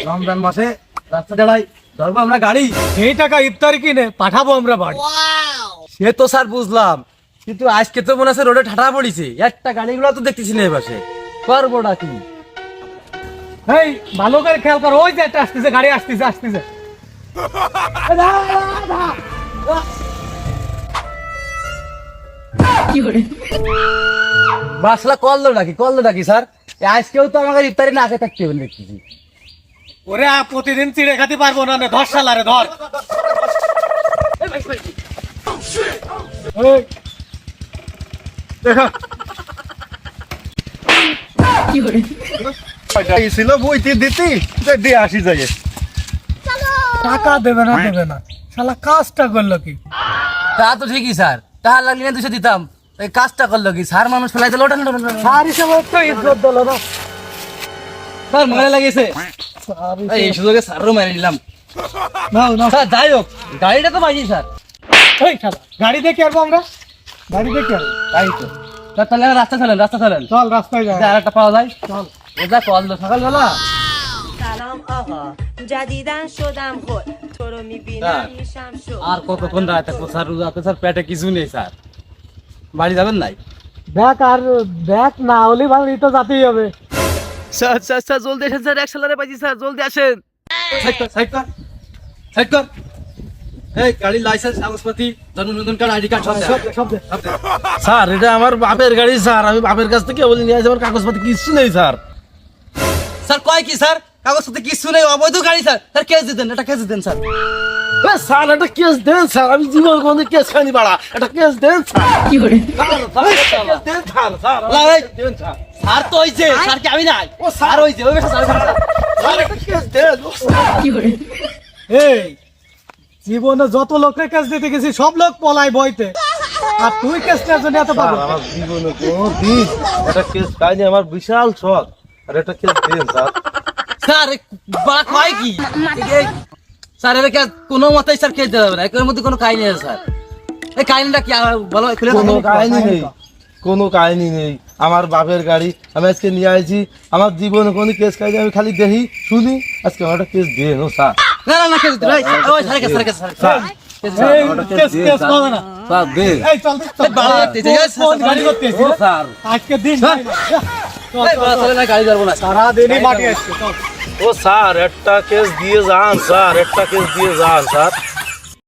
রমজান মাসে রাস্তা দাঁড়াই ধরবো আমরা গাড়ি, এই টাকা ইফতারি কিনে পাঠাবো আমরা বাড়ি। সে তো স্যার বুঝলাম, কিন্তু আজকে তো মনে আছে রোডে ঠাটা পড়িছে, একটা গাড়িগুলো তো দেখতেছি না এপাশে, করবোটা কি? এই ভালো করে খেয়াল কর, ওই যে একটা আসতেছে গাড়ি, আসতেছে। বাসলা কল ডাকি স্যার, আজকেও তো আমাকে ইফতারি না খেয়ে থাকতে হবে দেখতেছি। ওরে প্রতিদিন চিড়ে খাতে পারবো না, ধর শালারে ধর। ছিল বইতে দিতি দিয়ে আসি যাই। টাকা দেবে না শালা কাজটা করলো কি? তা তো ঠিকই স্যার, টাকা লাগলে না 200 দিতাম, এই কাজটা করলো কি? স্যার মানুষ ফেলাই দিল, ওটা স্যার হিসেবে তো ইজ্জত দিল না। স্যার মারা লাগিয়েছে, এই সুযোগে স্যারও মেরে দিলাম। স্যার যাই হোক, গাড়িটা তো পাইছি স্যার। এই শালা গাড়ি দেখে আসবো আমরা, গাড়ি দেখে আসবো। তাই তো স্যার, তাহলে রাস্তা চলেন চল রাস্তায় যাই। আর একটা পাওয়া যায়, চল এটা কল দো সকালবেলা। سلام آقا جدیدن شدم خود تو رو میبینم میشم شد আর কতক্ষণ দাঁড়ায় থাকবো স্যার? রাতে স্যার পেটে কিছু নেই স্যার, বাড়ি যাবেন নাই? ব্যাগ না হলে বাড়ি তো যেতেই হবে। স্যার জলদি আসেন স্যার, একসালারে পাইছি স্যার, জলদি আসেন। সাইড কর। এই গাড়ির লাইসেন্স, কাগজপাতি, জন্ম নিবন্ধন কার্ড, আইডি কার্ড সব দে। স্যার এটা আমার বাপের গাড়ি স্যার, আমি বাপের কাছ থেকে বলে নিয়ে আসি, আমার কাগজপাতি কিছু নেই স্যার। স্যার কয় কি স্যার? কাগজপাতি কিছু নেই, অবৈধ গাড়ি স্যার। স্যার কেস দিতেন, এটা কেস দিতেন স্যার। স্যার একটা কেস দেন স্যার, আমি জীবন কোনদিন কেস খাইনি বাড়া, একটা কেস দেন স্যার। স্যার তো হইছে, স্যার কি আমি নাই? ও স্যার হইছে, ওই স্যার কেস দেন। এই জীবনে যত লোকের কাছ দিতে গেছি সব লোক পলাই বইতে, আর তুই কেস নেওয়ার জন্য এত পাবো? আমার জীবনে কোনদিন একটা কেস খাইনি, আমার বিশাল শখ, আর একটা কেস দেন স্যার। স্যার বাড়া কয় কি? স্যার এটা কোনো মতেই স্যার কেস দেওয়া যাবে না, এর মধ্যে কোনো কাহিনী আছে স্যার। এই কাহিনীটা কি বলো, খুলে কোনো কাহিনী নেই, কোনো কাহিনী নেই। আমার বাপের গাড়ি আমি আজকে নিয়ে আসছি, আমার জীবনে কোনো কেস খাইনি, আমি খালি দেখি শুনি, আজকে আমার একটা কেস দেন ও স্যার। না কেস দিতে ভাই, ওই স্যার স্যার এই কেস হবে না। স্যার দেন। এই চল বাড়া লাগতেছে, কোন গাড়ি করতেছিস? স্যার আজকে দিন চলে না, গাড়ি ধরবো না। সারা দিনই মাটি আসছে। চল ও স্যার একটা কেস দিয়ে যান স্যার, একটা কেস দিয়ে যান স্যার।